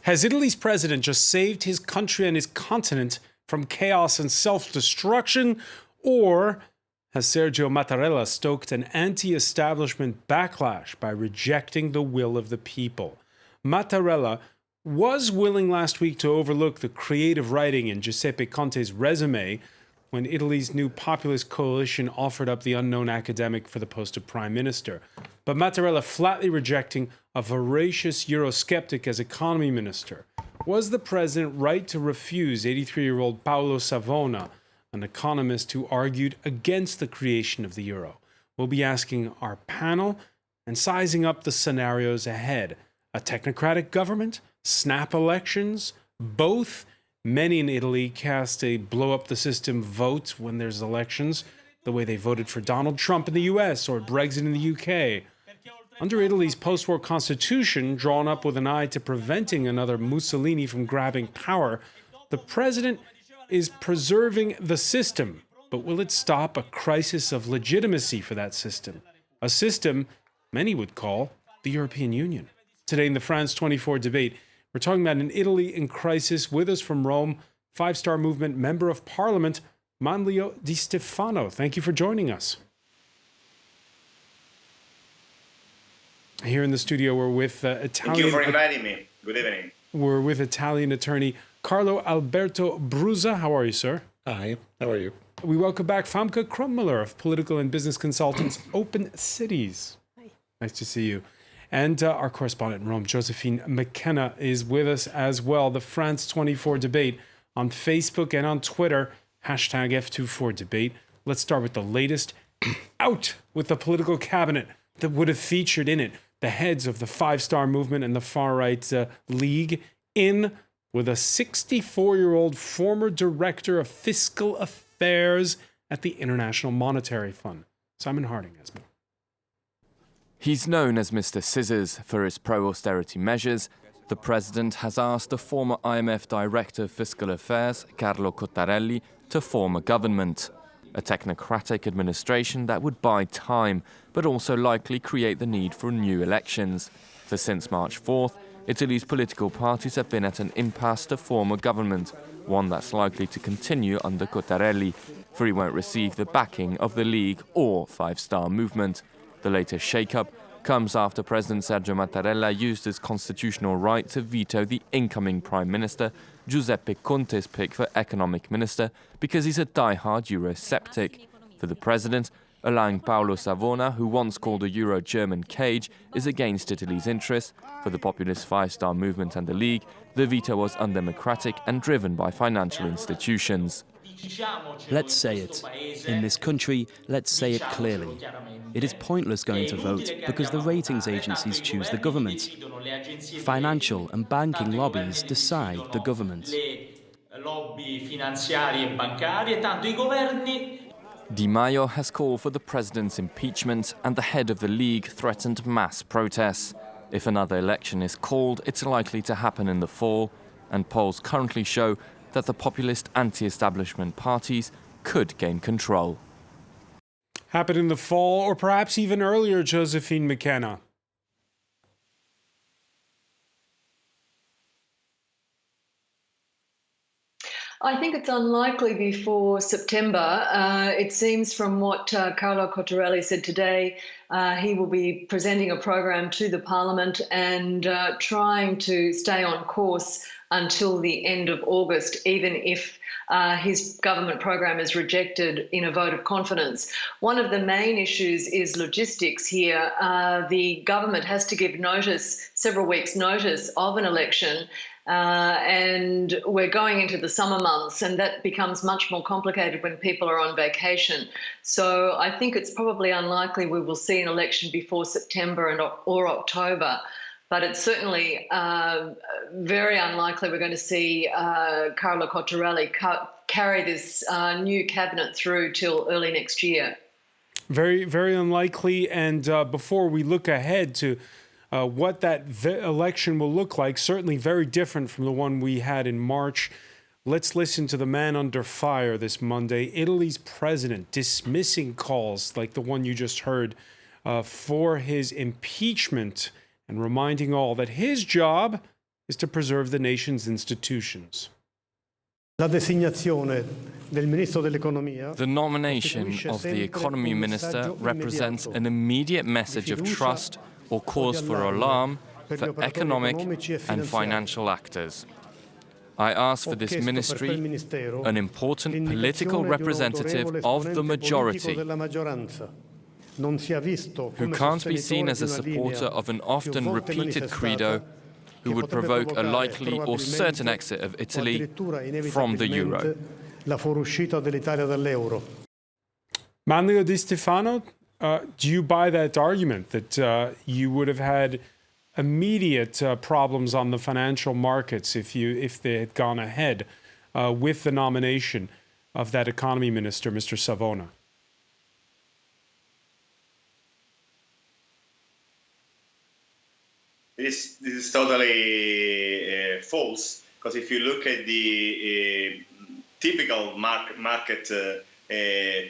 Has Italy's president just saved his country and his continent from chaos and self-destruction? Or has Sergio Mattarella stoked an anti-establishment backlash by rejecting the will of the people? Mattarella was willing last week to overlook the creative writing in Giuseppe Conte's resume when Italy's new populist coalition offered up the unknown academic for the post of prime minister. But Mattarella flatly rejecting a voracious Eurosceptic as economy minister. Was the president right to refuse 83-year-old Paolo Savona, an economist who argued against the creation of the euro? We'll be asking our panel and sizing up the scenarios ahead. A technocratic government? Snap elections? Both? Many in Italy cast a blow-up-the-system vote when there's elections, the way they voted for Donald Trump in the US or Brexit in the UK. Under Italy's post-war constitution, drawn up with an eye to preventing another Mussolini from grabbing power, the president is preserving the system. But will it stop a crisis of legitimacy for that system? A system many would call the European Union. Today in the France 24 debate, we're talking about an Italy in crisis. With us from Rome, Five-Star Movement Member of Parliament, Manlio Di Stefano. Thank you for joining us. Here in the studio, we're with Italian... Thank you for inviting me. Good evening. We're with Italian attorney Carlo Alberto Brusa. How are you, sir? Hi, how are you? We welcome back Famke Krummüller of political and business consultants Open Cities. Hi. Nice to see you. And our correspondent in Rome, Josephine McKenna, is with us as well. The France 24 debate on Facebook and on Twitter, hashtag F24debate. Let's start with the latest. Out with the political cabinet that would have featured in it the heads of the Five-Star Movement and the far-right League. In with a 64-year-old former director of fiscal affairs at the International Monetary Fund. Simon Harding has more. He's known as Mr. Scissors for his pro-austerity measures. The president has asked the former IMF Director of Fiscal Affairs, Carlo Cottarelli, to form a government. A technocratic administration that would buy time, but also likely create the need for new elections. For since March 4th, Italy's political parties have been at an impasse to form a government, one that's likely to continue under Cottarelli, for he won't receive the backing of the League or Five-Star Movement. The latest shake-up comes after President Sergio Mattarella used his constitutional right to veto the incoming Prime Minister, Giuseppe Conte's pick for economic minister, because he's a die-hard Eurosceptic. For the president, allowing Paolo Savona, who once called the euro German cage, is against Italy's interests. For the populist Five-Star Movement and the League, the veto was undemocratic and driven by financial institutions. Let's say it. In this country, let's say it clearly. It is pointless going to vote because the ratings agencies choose the government. Financial and banking lobbies decide the government. Di Maio has called for the president's impeachment, and the head of the League threatened mass protests. If another election is called, it's likely to happen in the fall, and polls currently show that the populist anti-establishment parties could gain control. Happen in the fall, or perhaps even earlier, Josephine McKenna. I think it's unlikely before September. It seems from what Carlo Cottarelli said today, he will be presenting a program to the Parliament and trying to stay on course until the end of August, even if his government program is rejected in a vote of confidence. One of the main issues is logistics here. The government has to give notice, several weeks' notice of an election, and we're going into the summer months, and that becomes much more complicated when people are on vacation. So I think it's probably unlikely we will see an election before September or October. But it's certainly very unlikely we're going to see Carlo Cottarelli carry this new cabinet through till early next year. Very, very unlikely. And before we look ahead to what that election will look like, certainly very different from the one we had in March, let's listen to the man under fire this Monday, Italy's president, dismissing calls like the one you just heard for his impeachment, and reminding all that his job is to preserve the nation's institutions. La designazione del ministro dell'economia The nomination of the economy minister represents an immediate message of trust or cause for alarm for economic and financial actors. I ask for this ministry an important political representative of the majority who can't be seen as a supporter of an often repeated credo who would provoke a likely or certain exit of Italy from the euro. Manlio Di Stefano, do you buy that argument that you would have had immediate problems on the financial markets if they had gone ahead with the nomination of that economy minister, Mr. Savona? This is totally false, because if you look at the typical market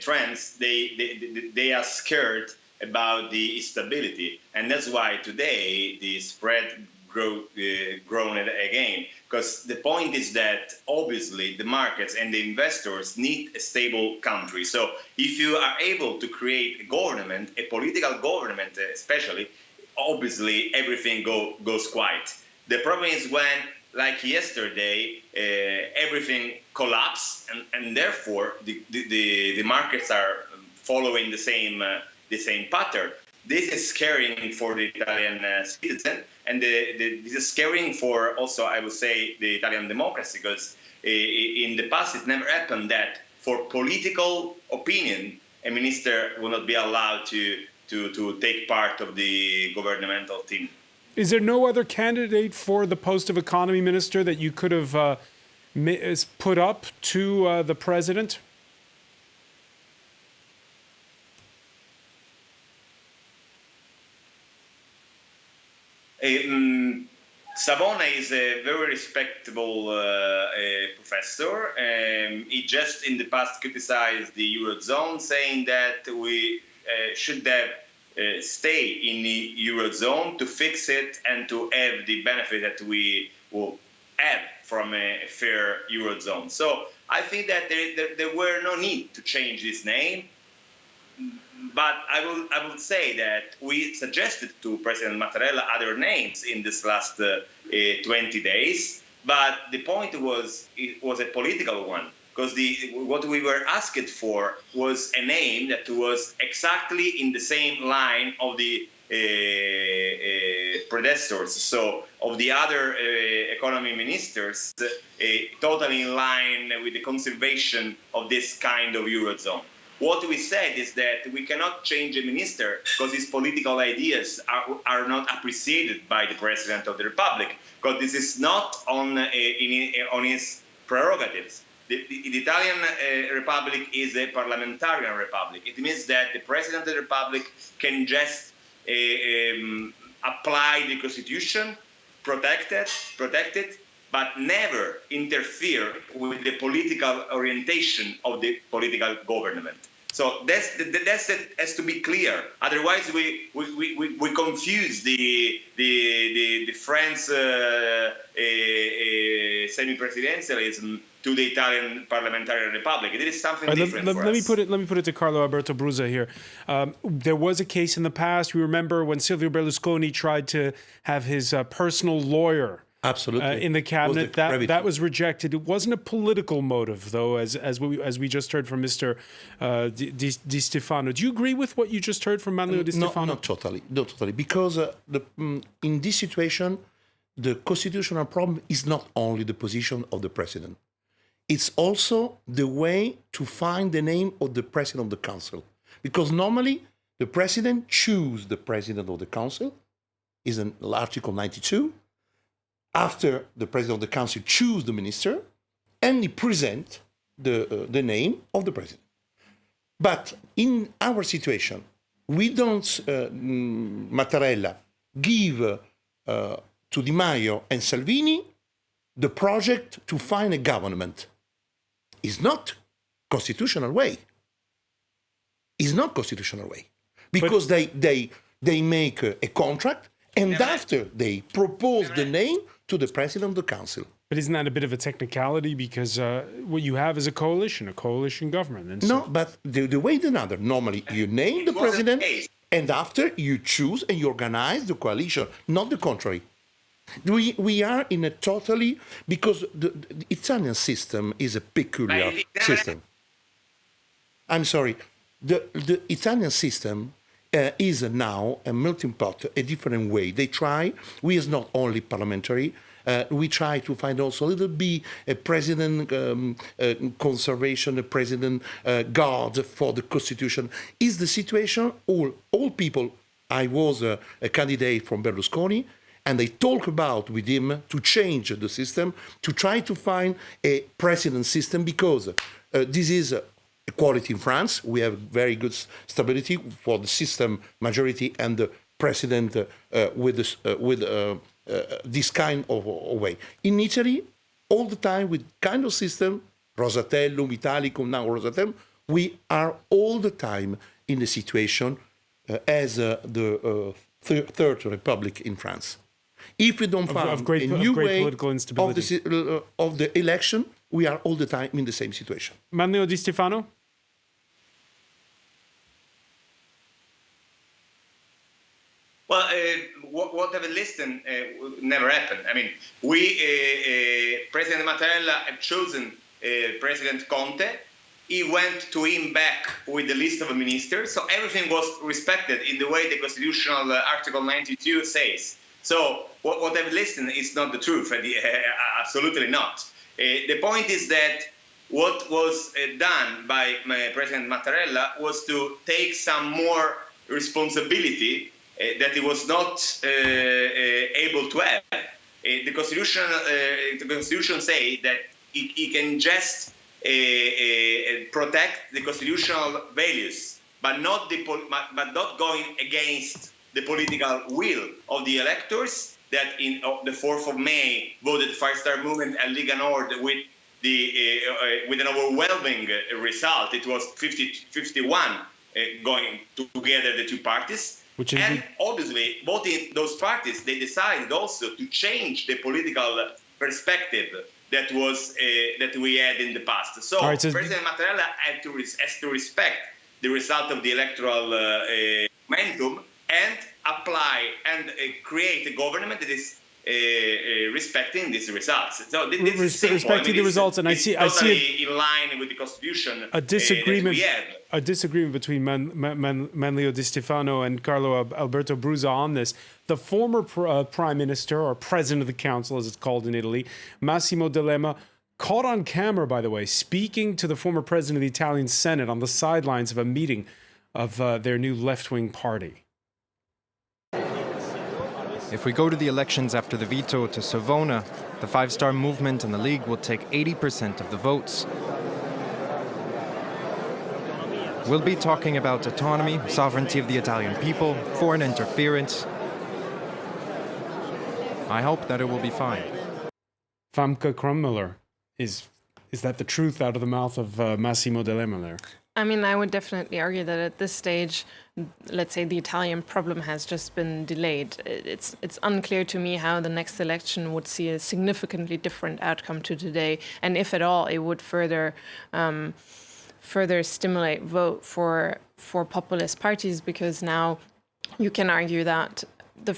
trends, they are scared about the instability, and that's why today the spread grown again. Because the point is that obviously the markets and the investors need a stable country. So if you are able to create a government, a political government especially, obviously everything goes quiet. The problem is when, like yesterday, everything collapsed, and therefore the markets are following the same pattern. This is scaring for the Italian citizen, and this is scaring for also, I would say, the Italian democracy, because in the past it never happened that for political opinion a minister will not be allowed to take part of the governmental team. Is there no other candidate for the post of economy minister that you could have put up to the president? Savona is a very respectable professor. He just in the past criticized the Eurozone, saying that we should have stay in the Eurozone to fix it and to have the benefit that we will have from a fair Eurozone. So I think that there were no need to change this name. But I will say that we suggested to President Mattarella other names in this last 20 days. But the point was, it was a political one, because what we were asked for was a name that was exactly in the same line of the predecessors, so of the other economy ministers, totally in line with the conservation of this kind of Eurozone. What we said is that we cannot change a minister because his political ideas are not appreciated by the President of the Republic, because this is not on his prerogatives. The Italian Republic is a parliamentarian republic. It means that the President of the Republic can just apply the Constitution, protect it, but never interfere with the political orientation of the political government. So that has to be clear. Otherwise, we confuse the French semi-presidentialism to the Italian parliamentary republic. It is something different for us. Let me put it to Carlo Alberto Bruzza here. There was a case in the past. We remember when Silvio Berlusconi tried to have his personal lawyer. Absolutely. In the cabinet, that was rejected. It wasn't a political motive, though, as we just heard from Mr. Di Stefano. Do you agree with what you just heard from Manlio Di Stefano? Not totally, because in this situation, the constitutional problem is not only the position of the president; it's also the way to find the name of the president of the council. Because normally, the president chooses the president of the council, is in Article 92. After the president of the council chooses the minister, and he presents the name of the president. But in our situation, we don't, Mattarella, give to Di Maio and Salvini the project to find a government. It's not constitutional way. It's not constitutional way. Because they make a contract, And after they propose the name to the president of the council. But isn't that a bit of a technicality? Because what you have is a coalition government. And No, but the way is another. Normally, you name the president, and after you choose and you organize the coalition, not the contrary. We are in a totally, because the Italian system is a peculiar system. I'm sorry, the Italian system is now a melting pot, a different way. They try, we is not only parliamentary, we try to find also a little bit a president conservation, a president guard for the constitution. Is the situation, all people, I was a candidate from Berlusconi, and they talk about with him to change the system, to try to find a president system, because this is equality in France. We have very good stability for the system majority and the president with this kind of way. In Italy, all the time with kind of system, Rosatellum, Italicum, now Rosatellum, we are all the time in the situation as the Third Republic in France. If we don't find a new way of the election, we are all the time in the same situation. Manlio Di Stefano? Well, what I've listened never happened. I mean, President Mattarella had chosen President Conte. He went to him back with the list of ministers, so everything was respected in the way the constitutional Article 92 says. So what I've listened is not the truth, absolutely not. The point is that what was done by President Mattarella was to take some more responsibility that he was not able to have. The Constitution says that he can just protect the constitutional values, but not going against the political will of the electors that in the 4th of May voted Five Star Movement and Lega Nord with an overwhelming result. It was 50-51 going together, the two parties. And obviously, both in those parties, they decided also to change the political perspective that we had in the past. So, President Mattarella has to respect the result of the electoral momentum and apply and create a government that is respecting these results. So this is respecting the results, and I see in line with the Constitution. A disagreement between Manlio Di Stefano and Carlo Alberto Brusa on this. The former prime minister, or president of the council, as it's called in Italy, Massimo D'Alema, caught on camera, by the way, speaking to the former president of the Italian Senate on the sidelines of a meeting of their new left-wing party. If we go to the elections after the veto to Savona, the Five Star Movement and the League will take 80% of the votes. We'll be talking about autonomy, sovereignty of the Italian people, foreign interference. I hope that it will be fine. Famke Krummüller, is that the truth out of the mouth of Massimo D'Alema there? I mean, I would definitely argue that at this stage, let's say the Italian problem has just been delayed. It's unclear to me how the next election would see a significantly different outcome to today, and if at all, it would further stimulate vote for populist parties, because now you can argue that the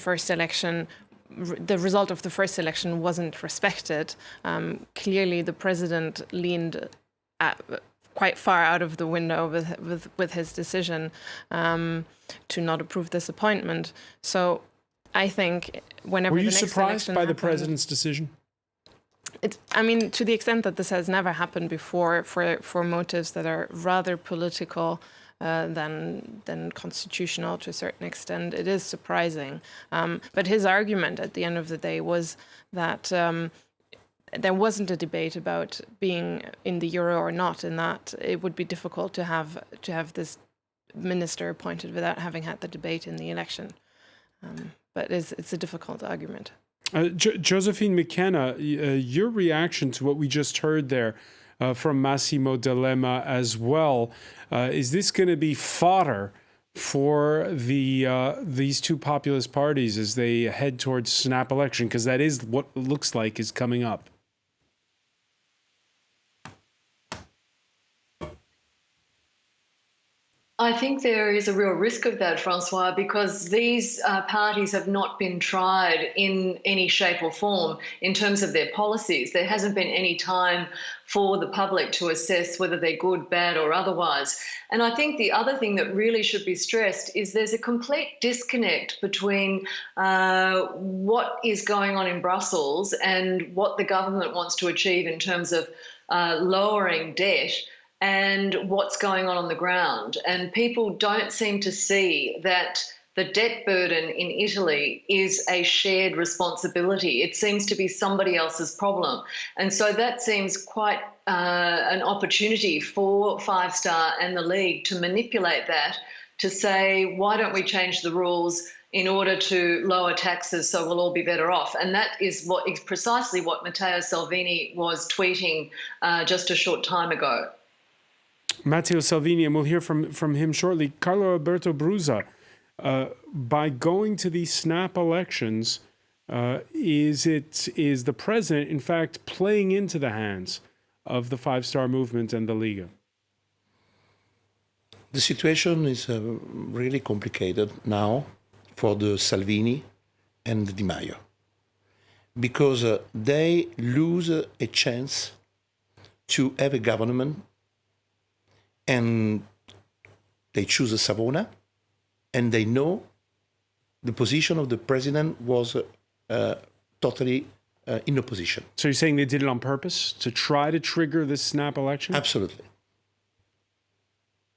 result of the first election wasn't respected. Clearly, the president leaned quite far out of the window with his decision to not approve this appointment. So I think whenever Were you the next surprised by the happened, president's decision? I mean, to the extent that this has never happened before, for motives that are rather political than constitutional to a certain extent, it is surprising. But his argument at the end of the day was that there wasn't a debate about being in the euro or not, and that it would be difficult to have this minister appointed without having had the debate in the election. But it's a difficult argument. Josephine McKenna, your reaction to what we just heard there from Massimo D'Alema as well, is this going to be fodder for these two populist parties as they head towards snap election? Because that is what it looks like is coming up. I think there is a real risk of that, Francois, because these parties have not been tried in any shape or form in terms of their policies. There hasn't been any time for the public to assess whether they're good, bad, or otherwise. And I think the other thing that really should be stressed is there's a complete disconnect between what is going on in Brussels and what the government wants to achieve in terms of lowering debt and what's going on the ground. And people don't seem to see that the debt burden in Italy is a shared responsibility. It seems to be somebody else's problem. And so that seems quite an opportunity for Five Star and the League to manipulate that, to say, why don't we change the rules in order to lower taxes so we'll all be better off? And that is precisely what Matteo Salvini was tweeting just a short time ago. Matteo Salvini, and we'll hear from him shortly. Carlo Alberto Brusa, by going to these snap elections, is the president, in fact, playing into the hands of the Five Star Movement and the Liga? The situation is really complicated now for the Salvini and Di Maio, because they lose a chance to have a government, and they choose a Savona, and they know the position of the president was totally in opposition. So you're saying they did it on purpose to try to trigger this snap election? Absolutely.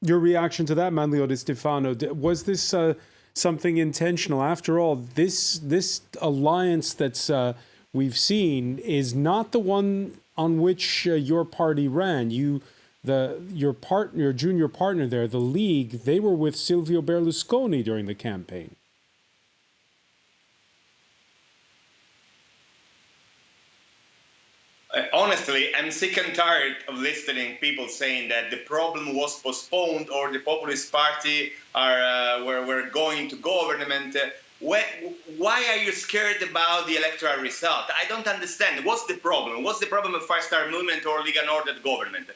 Your reaction to that, Manlio Di Stefano, was this something intentional? After all, this alliance that's we've seen is not the one on which your party ran. Your junior partner there, the League, they were with Silvio Berlusconi during the campaign. Honestly, I'm sick and tired of listening people saying that the problem was postponed or the populist party were going to government. Why are you scared about the electoral result? I don't understand. What's the problem? What's the problem of Five Star Movement or Lega Nord government?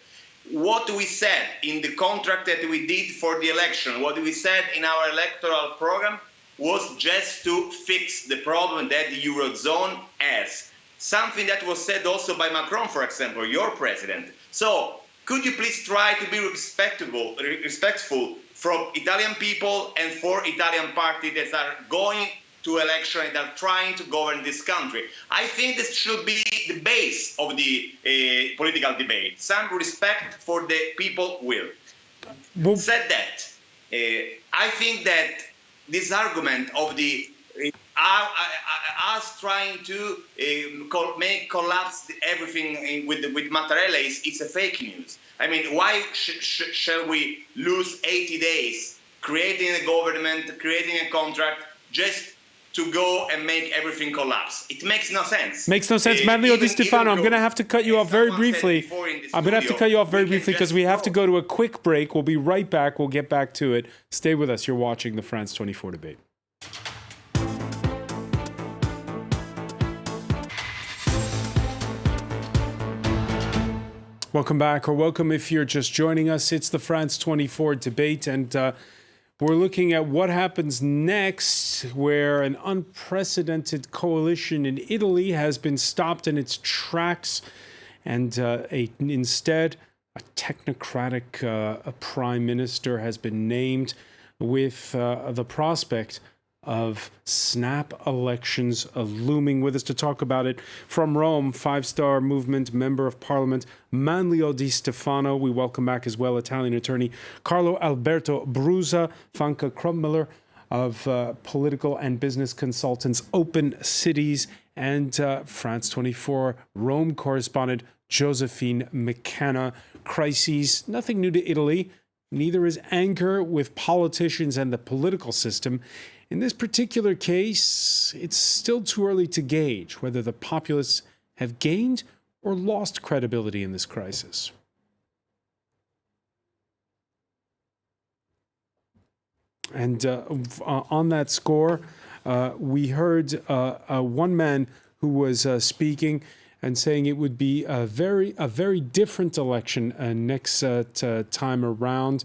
What we said in the contract that we did for the election, what we said in our electoral program was just to fix the problem that the Eurozone has. Something that was said also by Macron, for example, your president. So could you please try to be respectful from Italian people and for Italian parties that are going to election and are trying to govern this country? I think this should be the base of the political debate. Some respect for the people will. Said that, I think that this argument of the us trying to make collapse everything with Mattarella is a fake news. I mean, why shall we lose 80 days creating a government, creating a contract, just to go and make everything collapse? It makes no sense. Makes no sense. Manlio Di Stefano, I'm going to have to cut you off very briefly. I'm going to have to cut you off very briefly because we have to go to a quick break. We'll be right back. We'll get back to it. Stay with us. You're watching the France 24 debate. Welcome back, or welcome if you're just joining us. It's the France 24 debate, and we're looking at what happens next, where an unprecedented coalition in Italy has been stopped in its tracks, and instead, a technocratic prime minister has been named with the prospect of snap elections looming. With us to talk about it from Rome, Five Star Movement Member of Parliament Manlio Di Stefano. We welcome back as well Italian attorney Carlo Alberto Brusa, Fanca Krummeler of political and business consultants Open Cities, and France 24 Rome correspondent Josephine McKenna. Crises, nothing new to Italy. Neither is anger with politicians and the political system. In this particular case, it's still too early to gauge whether the populists have gained or lost credibility in this crisis. And on that score, we heard one man who was speaking and saying it would be a very different election next time around.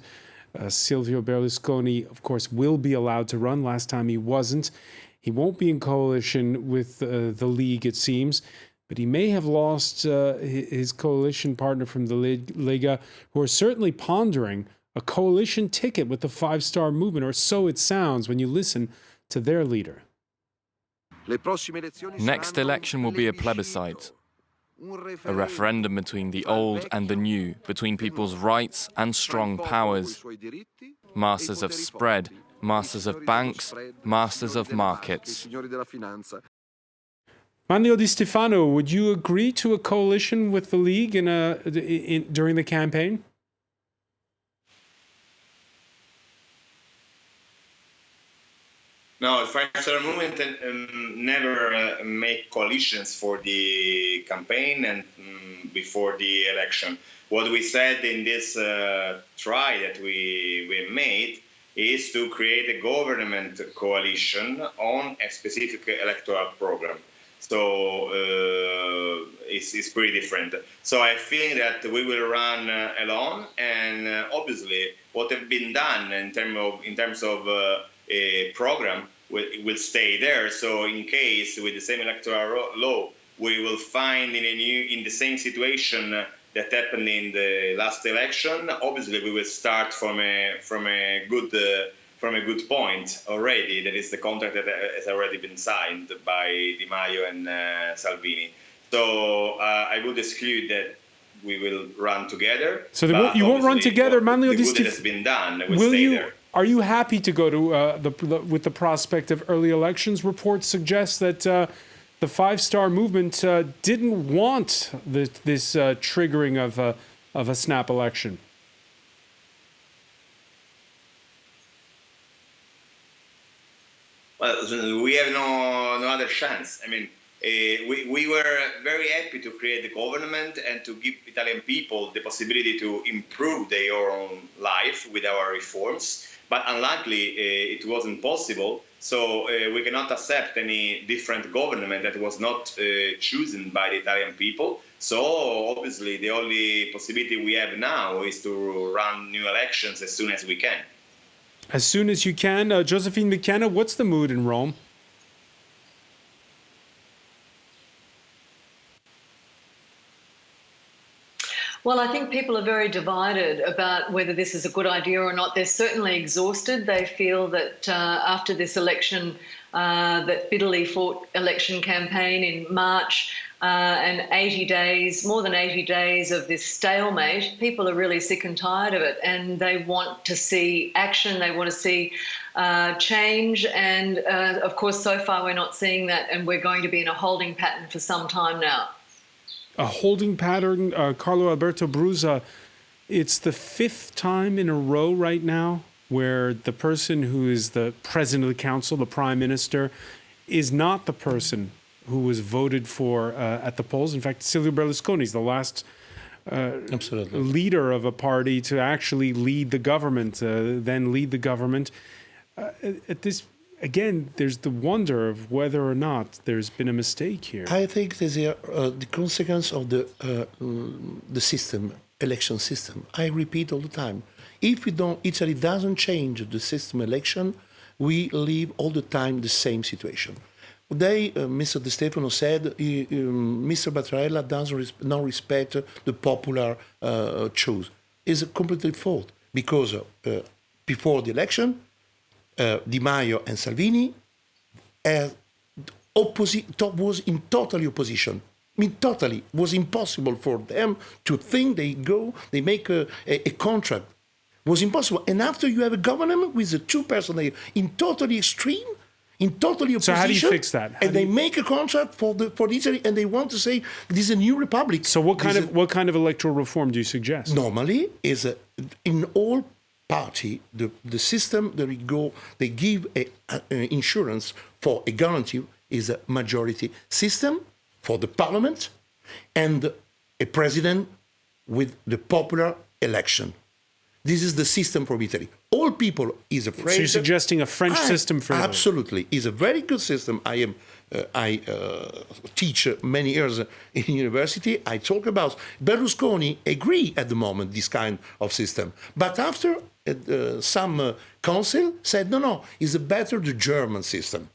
Silvio Berlusconi, of course, will be allowed to run. Last time he wasn't. He won't be in coalition with the League, it seems, but he may have lost his coalition partner from the Lega, who are certainly pondering a coalition ticket with the Five Star Movement, or so it sounds when you listen to their leader. Next election will be a plebiscite, a referendum between the old and the new, between people's rights and strong powers, masters of spread, masters of banks, masters of markets. Manlio Di Stefano, would you agree to a coalition with the League during the campaign? No, the Five Star Movement never make coalitions for the campaign and before the election. What we said in this try that we made is to create a government coalition on a specific electoral program. So it's pretty different. So I think that we will run alone, and obviously what have been done in terms of a program will stay there. So in case with the same electoral law, we will find in the same situation that happened in the last election. Obviously, we will start from a good point already. That is the contract that has already been signed by Di Maio and Salvini. So I would exclude that we will run together. So you won't run together, Manlio Di Stefano. The good that has been done will stay there. Are you happy to go to with the prospect of early elections? Reports suggest that the Five Star Movement didn't want this triggering of a snap election. Well, we have no other chance. I mean, we were very happy to create the government and to give Italian people the possibility to improve their own life with our reforms. But unluckily, it wasn't possible. So we cannot accept any different government that was not chosen by the Italian people. So obviously, the only possibility we have now is to run new elections as soon as we can. As soon as you can. Josephine McKenna, what's the mood in Rome? Well, I think people are very divided about whether this is a good idea or not. They're certainly exhausted. They feel that after this election, that bitterly fought election campaign in March and 80 days, more than 80 days of this stalemate, people are really sick and tired of it, and they want to see action. They want to see change. And of course, so far we're not seeing that, and we're going to be in a holding pattern for some time now. A holding pattern, Carlo Alberto Brusa, it's the fifth time in a row right now where the person who is the president of the council, the prime minister, is not the person who was voted for at the polls. In fact, Silvio Berlusconi is the last leader of a party to actually lead the government, then lead the government. At this Again, there's the wonder of whether or not there's been a mistake here. I think there's the consequence of the system, election system. I repeat all the time. If Italy doesn't change the system election, we leave all the time the same situation. Today, Mr. Di Stefano said Mr. Mattarella doesn't not respect the popular choice. It's completely false, because before the election, Di Maio and Salvini was in totally opposition. I mean, totally. It was impossible for them to think they make a contract. It was impossible. And after you have a government with the two persons in totally extreme, in totally opposition. So how do you fix that? And they make a contract for Italy, and they want to say this is a new republic. So what kind of electoral reform do you suggest? Normally, is in all party, the system that they give insurance for a guarantee is a majority system for the parliament and a president with the popular election. This is the system for Italy. All people is afraid. So you're suggesting a French system for Italy? Absolutely. It's a very good system. I teach many years in university. I talk about Berlusconi agree at the moment this kind of system. But after some council said, no, it's better the German system.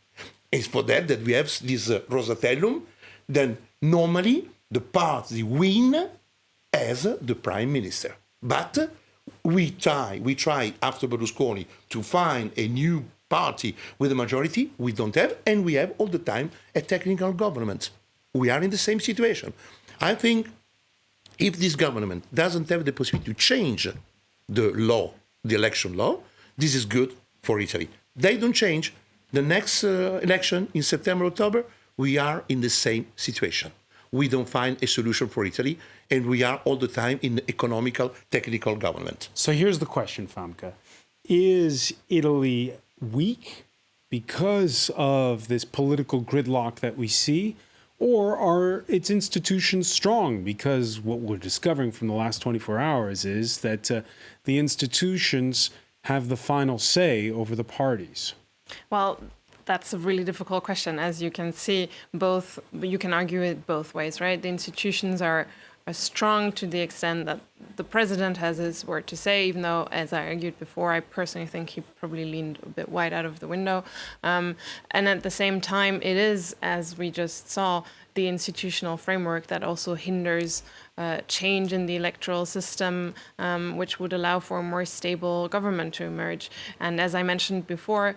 It's for that we have this Rosatellum. Then normally the party win as the prime minister. But we try after Berlusconi to find a new party with a majority. We don't have, and we have all the time a technical government. We are in the same situation. I think if this government doesn't have the possibility to change the law, the election law, this is good for Italy. They don't change. The next election in September, October, we are in the same situation. We don't find a solution for Italy, and we are all the time in economical, technical government. So here's the question, Famke. Is Italy weak because of this political gridlock that we see, or are its institutions strong? Because what we're discovering from the last 24 hours is that the institutions have the final say over the parties. Well, that's a really difficult question. As you can see, you can argue it both ways, right? The institutions are strong to the extent that the president has his word to say, even though, as I argued before, I personally think he probably leaned a bit wide out of the window. And at the same time, it is, as we just saw, the institutional framework that also hinders change in the electoral system, which would allow for a more stable government to emerge. And as I mentioned before,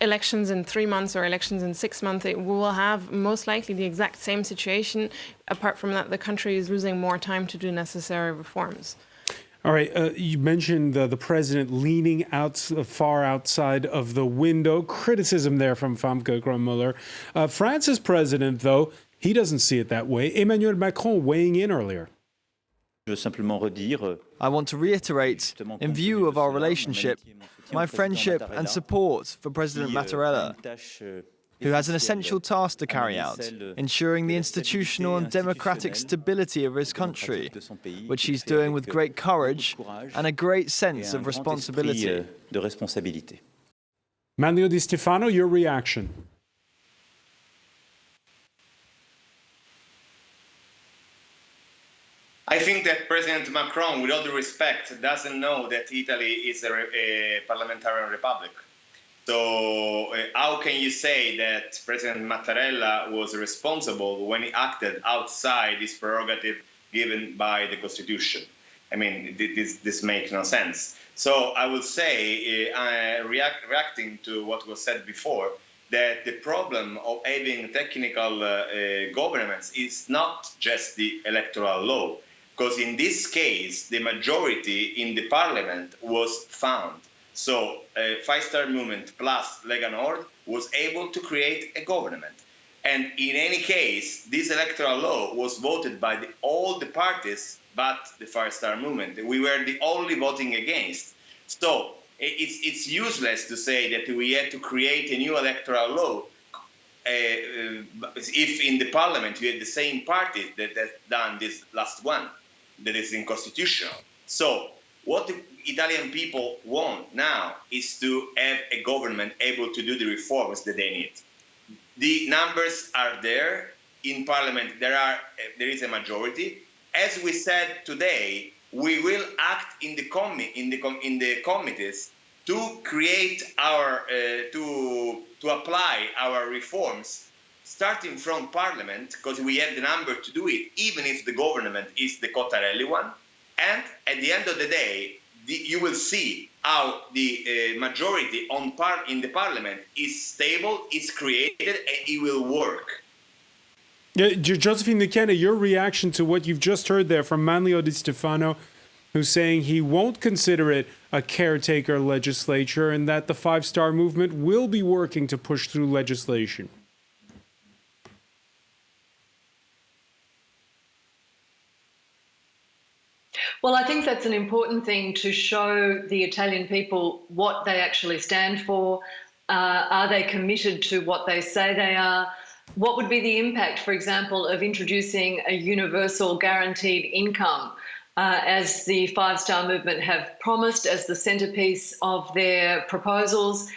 elections in 3 months or elections in 6 months, we will have most likely the exact same situation. Apart from that, the country is losing more time to do necessary reforms. All right, you mentioned the president leaning out far outside of the window. Criticism there from Famke Grönmüller. France's president, though, he doesn't see it that way. Emmanuel Macron weighing in earlier. I want to reiterate, in view of our relationship, my friendship and support for President Mattarella, who has an essential task to carry out, ensuring the institutional and democratic stability of his country, which he's doing with great courage and a great sense of responsibility. Manlio Di Stefano, your reaction? I think that President Macron, with all due respect, doesn't know that Italy is a parliamentary republic. So how can you say that President Mattarella was responsible when he acted outside his prerogative given by the Constitution? I mean, this makes no sense. So I would say, reacting to what was said before, that the problem of having technical governments is not just the electoral law, because in this case, the majority in the parliament was found. So Five-Star Movement plus Lega Nord was able to create a government. And in any case, this electoral law was voted by all the parties but the Five-Star Movement. We were the only voting against. So it's useless to say that we had to create a new electoral law if in the parliament you had the same party that has done this last one, that is unconstitutional. So what the Italian people want now is to have a government able to do the reforms that they need. The numbers are there in parliament. There is a majority. As we said today, we will act in the committees to create our to apply our reforms, starting from parliament, because we have the number to do it, even if the government is the Cottarelli one. And at the end of the day, you will see how the majority in the parliament is stable, is created, and it will work. Josephine Nichena, your reaction to what you've just heard there from Manlio Di Stefano, who's saying he won't consider it a caretaker legislature and that the Five-Star Movement will be working to push through legislation. Well, I think that's an important thing to show the Italian people what they actually stand for. Are they committed to what they say they are? What would be the impact, for example, of introducing a universal guaranteed income? as the five-star movement have promised as the centrepiece of their proposals.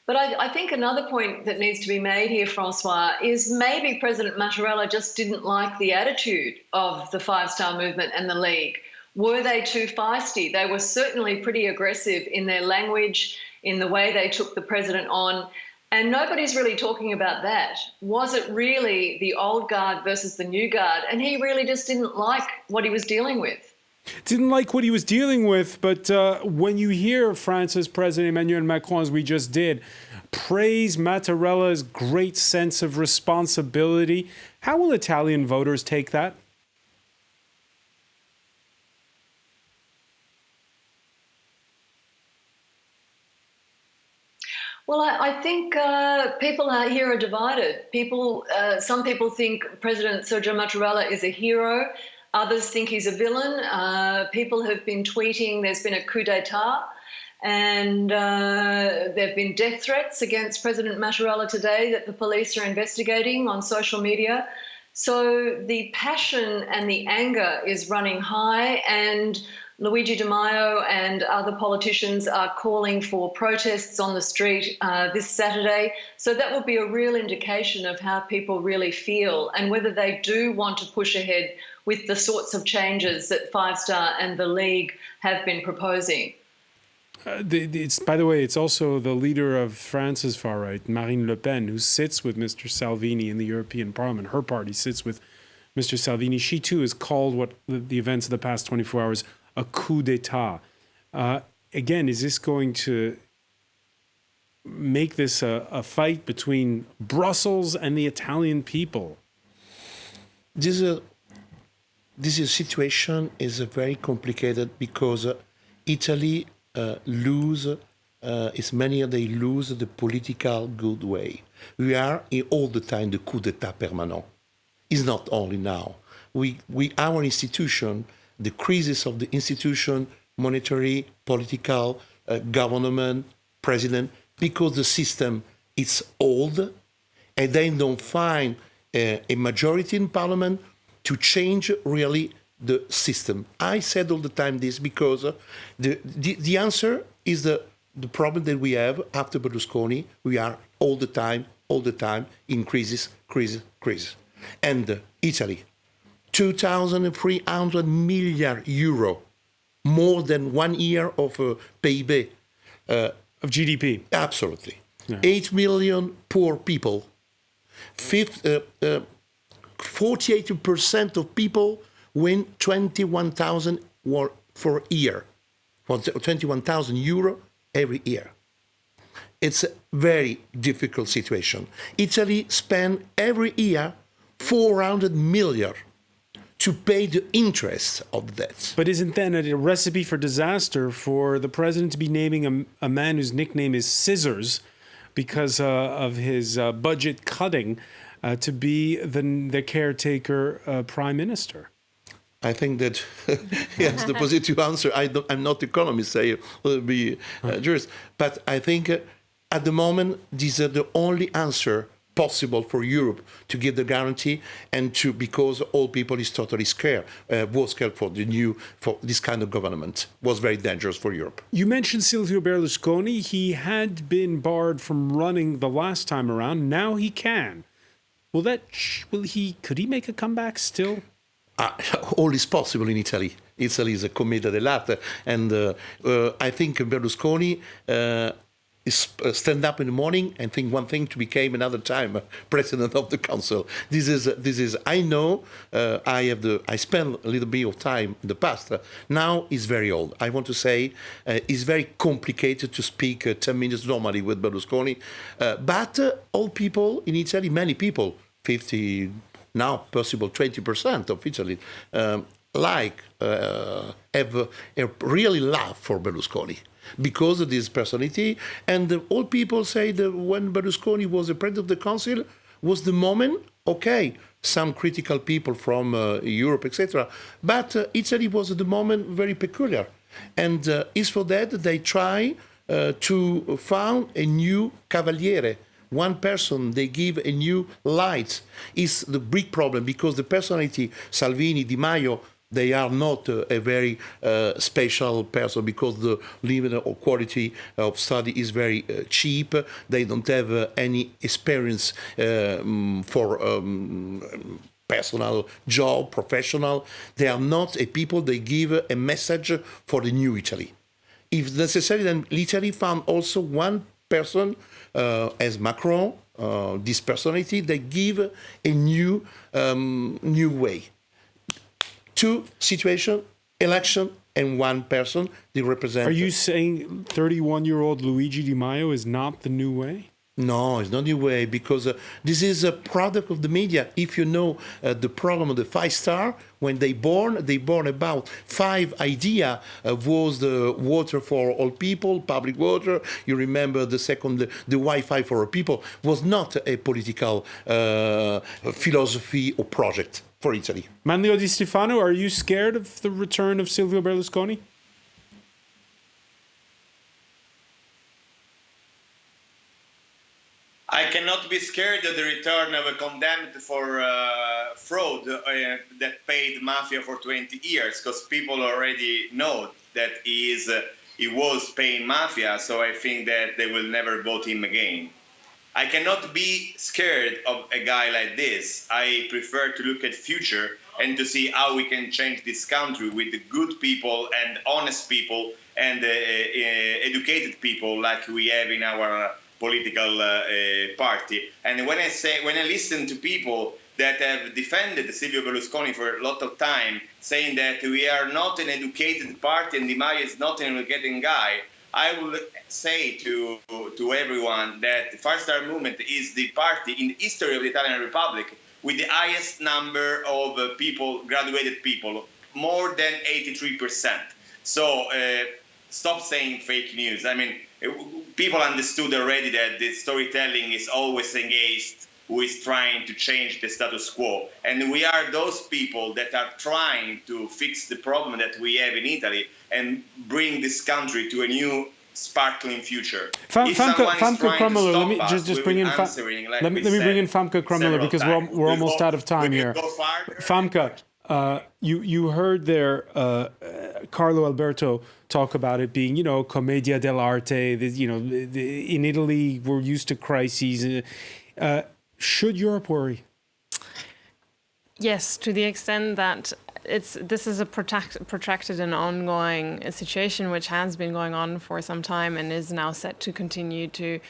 But I think another point that needs to be made here, Francois, is maybe President Mattarella just didn't like the attitude of the five-star movement and the League. Were they too feisty? They were certainly pretty aggressive in their language, in the way they took the president on, and nobody's really talking about that. Was it really the old guard versus the new guard? And he really just didn't like what he was dealing with. Didn't like what he was dealing with, but when you hear France's President Emmanuel Macron, as we just did, praise Mattarella's great sense of responsibility, how will Italian voters take that? Well, I think people here are divided. Some people think President Sergio Mattarella is a hero. Others think he's a villain. People have been tweeting there's been a coup d'etat, and there have been death threats against President Mattarella today that the police are investigating on social media. So the passion and the anger is running high, and Luigi Di Maio and other politicians are calling for protests on the street this Saturday. So that will be a real indication of how people really feel and whether they do want to push ahead with the sorts of changes that Five Star and the League have been proposing. By the way, it's also the leader of France's far right, Marine Le Pen, who sits with Mr. Salvini in the European Parliament. Her party sits with Mr. Salvini. She too has called what the events of the past 24 hours a coup d'etat. Again, is this going to make this a fight between Brussels and the Italian people? This situation is very complicated because Italy lose the political good way. We are all the time the coup d'etat permanent. It's not only now. Our institution, the crisis of the institution, monetary, political, government, president, because the system is old, and they don't find a majority in parliament to change really the system. I said all the time this because the answer is the problem that we have after Berlusconi. We are all the time in crisis. And Italy, 2,300 million euro, more than 1 year of PIB. Of GDP. Absolutely. Yeah. 8 million poor people. 48% of people win 21,000 for a year, for 21,000 euro every year. It's a very difficult situation. Italy spends every year 400 million to pay the interest of that. But isn't that a recipe for disaster for the president to be naming a man whose nickname is Scissors because of his budget cutting to be the caretaker prime minister? I think that yes, the positive answer. I'm not economist, I will be jurist, but I think at the moment these are the only answer possible for Europe to give the guarantee and to because all people is totally scared, was scared for this kind of government was very dangerous for Europe. You mentioned Silvio Berlusconi. He had been barred from running the last time around. Now he can. Could he make a comeback still? All is possible in Italy. Italy is a commedia dell'arte, and I think Berlusconi stand up in the morning and think one thing to become another time president of the council. This is. I know. I spent a little bit of time in the past. Now he's very old. I want to say it's very complicated to speak 10 minutes normally with Berlusconi. But old people in Italy, many people, 50 now possible 20% of Italy, have a really love for Berlusconi because of this personality. And all people say that when Berlusconi was the president of the council was the moment, okay, some critical people from Europe, etc. But Italy was at the moment very peculiar. And it's for that they try to found a new cavaliere. One person, they give a new light. Is the big problem because the personality, Salvini, Di Maio, They are not a very special person because the level or quality of study is very cheap. They don't have any experience for personal job, professional. They are not a people, they give a message for the new Italy. If necessary, then Italy found also one person as Macron, this personality, they give a new way. Two situation, election, and one person, they represent... Are you saying 31-year-old Luigi Di Maio is not the new way? No, it's not the way, because this is a product of the media. If you know the program of the 5-star, when they born about 5 ideas. Was the water for all people, public water. You remember the second, the Wi-Fi for all people, was not a political philosophy or project for Italy. Manlio Di Stefano, are you scared of the return of Silvio Berlusconi? I cannot be scared of the return of a condemned for fraud that paid mafia for 20 years, because people already know that he was paying mafia, so I think that they will never vote him again. I cannot be scared of a guy like this. I prefer to look at future and to see how we can change this country with the good people and honest people and educated people like we have in our political party. And when I listen to people that have defended Silvio Berlusconi for a lot of time, saying that we are not an educated party and Di Maio is not an educated guy, I will say to everyone that the 5-Star Movement is the party in the history of the Italian Republic with the highest number of people, graduated people, more than 83%. So stop saying fake news. I mean, people understood already that the storytelling is always engaged who is trying to change the status quo. And we are those people that are trying to fix the problem that we have in Italy and bring this country to a new sparkling future. Famke Krummeler, let me just bring in let me bring in Famke Krummeler because we're almost out of time here. Famke, you heard there Carlo Alberto talk about it being, commedia dell'arte. In Italy we're used to crises. Should Europe worry? Yes, to the extent that this is a protracted and ongoing situation which has been going on for some time and is now set to continue to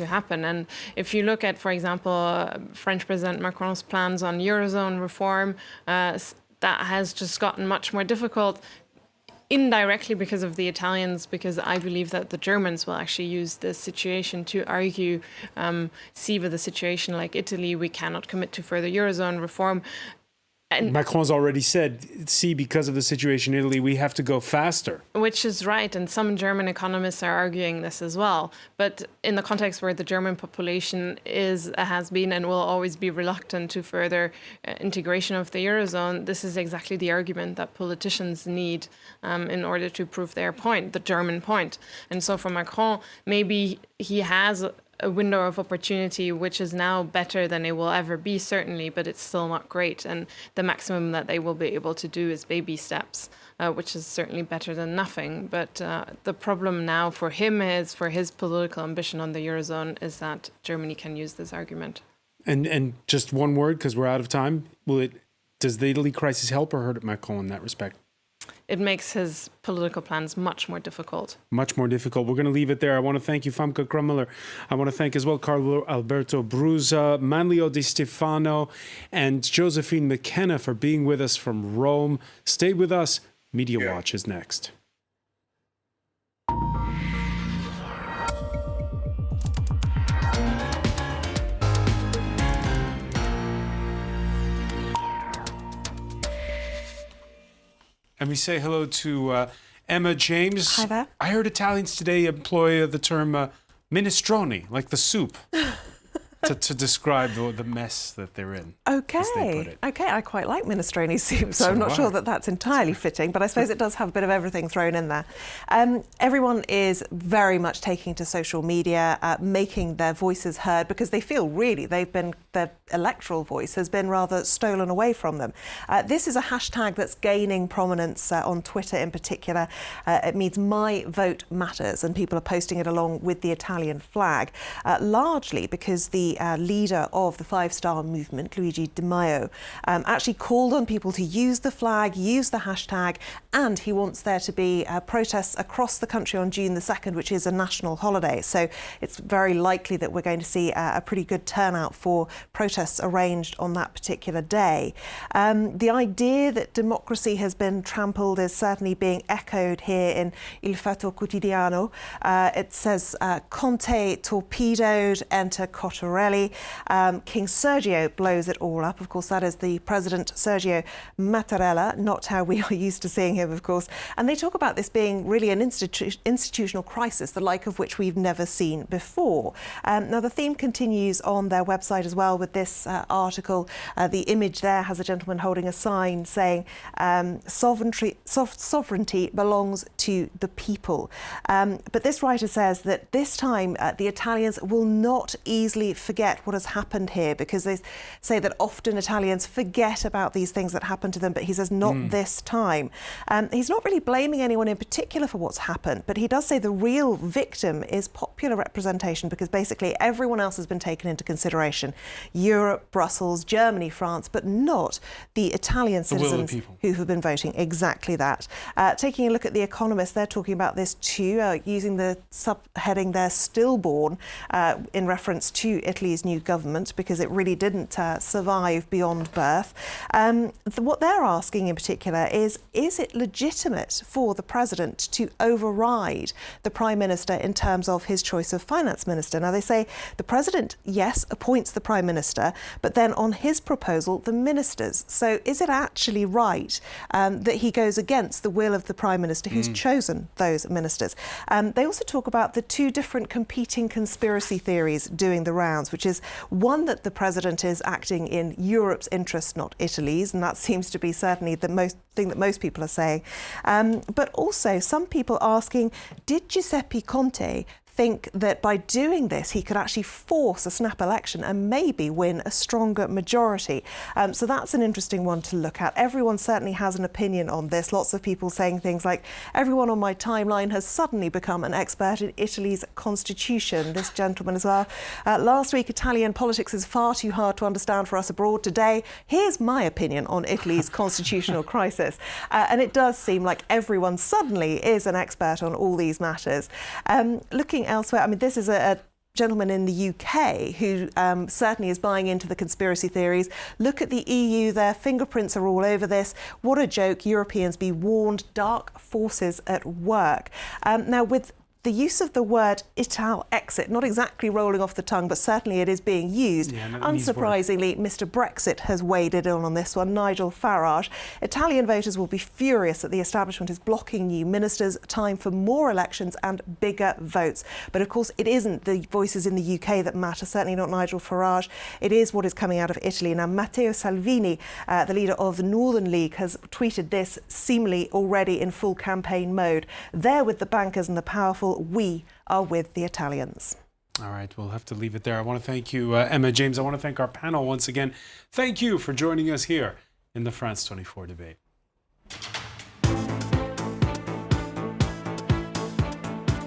happen. And if you look at, for example, French President Macron's plans on Eurozone reform, that has just gotten much more difficult. Indirectly because of the Italians, because I believe that the Germans will actually use this situation to argue, see with a situation like Italy, we cannot commit to further Eurozone reform. And Macron's already said, because of the situation in Italy, we have to go faster. Which is right, and some German economists are arguing this as well. But in the context where the German population has been and will always be reluctant to further integration of the Eurozone, this is exactly the argument that politicians need in order to prove their point, the German point. And so for Macron, maybe he has a window of opportunity which is now better than it will ever be, certainly, but it's still not great. And the maximum that they will be able to do is baby steps, which is certainly better than nothing. But the problem now for him is, for his political ambition on the Eurozone, is that Germany can use this argument. And just one word, because we're out of time. Does the Italy crisis help or hurt Macron in that respect? It makes his political plans much more difficult. Much more difficult. We're going to leave it there. I want to thank you, Famke Krummeler. I want to thank as well Carlo Alberto Brusa, Manlio Di Stefano, and Josephine McKenna for being with us from Rome. Stay with us. Media Watch is next. And we say hello to Emma James. Hi there. I heard Italians today employ the term minestrone, like the soup. to describe the mess that they're in. Okay, as they put it. okay, I quite like minestrone soup, so So I'm not do sure I. that that's entirely fitting, but I suppose it does have a bit of everything thrown in there. Everyone is very much taking to social media, making their voices heard, because they feel really their electoral voice has been rather stolen away from them. This is a hashtag that's gaining prominence on Twitter in particular. It means My Vote Matters, and people are posting it along with the Italian flag, largely because the leader of the Five Star Movement, Luigi Di Maio, actually called on people to use the flag, use the hashtag, and he wants there to be protests across the country on June the 2nd, which is a national holiday. So it's very likely that we're going to see a pretty good turnout for protests arranged on that particular day. The idea that democracy has been trampled is certainly being echoed here in Il Fatto Quotidiano. It says, Conte torpedoed, enter Cottarelli. King Sergio blows it all up. Of course, that is the President Sergio Mattarella, not how we are used to seeing him, of course. And they talk about this being really an institutional crisis, the like of which we've never seen before. Now, the theme continues on their website as well with this article. The image there has a gentleman holding a sign saying, sovereignty belongs to the people. But this writer says that this time the Italians will not easily forget what has happened here, because they say that often Italians forget about these things that happen to them, but he says not this time. He's not really blaming anyone in particular for what's happened, but he does say the real victim is popular representation, because basically everyone else has been taken into consideration. Europe, Brussels, Germany, France, but not the Italian citizens who have been voting. Exactly that. Taking a look at The Economist, they're talking about this too, using the subheading there, stillborn, in reference to Italy's new government, because it really didn't survive beyond birth. What they're asking in particular is it legitimate for the president to override the prime minister in terms of his choice of finance minister? Now, they say the president, yes, appoints the prime minister, but then on his proposal, the ministers. So is it actually right that he goes against the will of the prime minister who's chosen those ministers? They also talk about the two different competing conspiracy theories doing the rounds, which is one that the president is acting in Europe's interest, not Italy's, and that seems to be certainly the most thing that most people are saying. But also some people asking, did Giuseppe Conte think that by doing this he could actually force a snap election and maybe win a stronger majority? So that's an interesting one to look at. Everyone certainly has an opinion on this. Lots of people saying things like, everyone on my timeline has suddenly become an expert in Italy's constitution. This gentleman as well. Last week, Italian politics is far too hard to understand for us abroad. Today, here's my opinion on Italy's constitutional crisis. And it does seem like everyone suddenly is an expert on all these matters. Looking elsewhere, I mean, this is a gentleman in the UK who certainly is buying into the conspiracy theories. Look at the EU, their fingerprints are all over this. What a joke. Europeans be warned, dark forces at work. Now, with the use of the word Ital exit, not exactly rolling off the tongue, but certainly it is being used. Unsurprisingly, Mr. Brexit has waded in on this one, Nigel Farage. Italian voters will be furious that the establishment is blocking new ministers. Time for more elections and bigger votes. But of course, it isn't the voices in the UK that matter, certainly not Nigel Farage. It is what is coming out of Italy. Now, Matteo Salvini, the leader of the Northern League, has tweeted this seemingly already in full campaign mode. They're with the bankers and the powerful. We are with the Italians. All right, we'll have to leave it there. I want to thank you, Emma James. I want to thank our panel once again. Thank you for joining us here in the France 24 debate.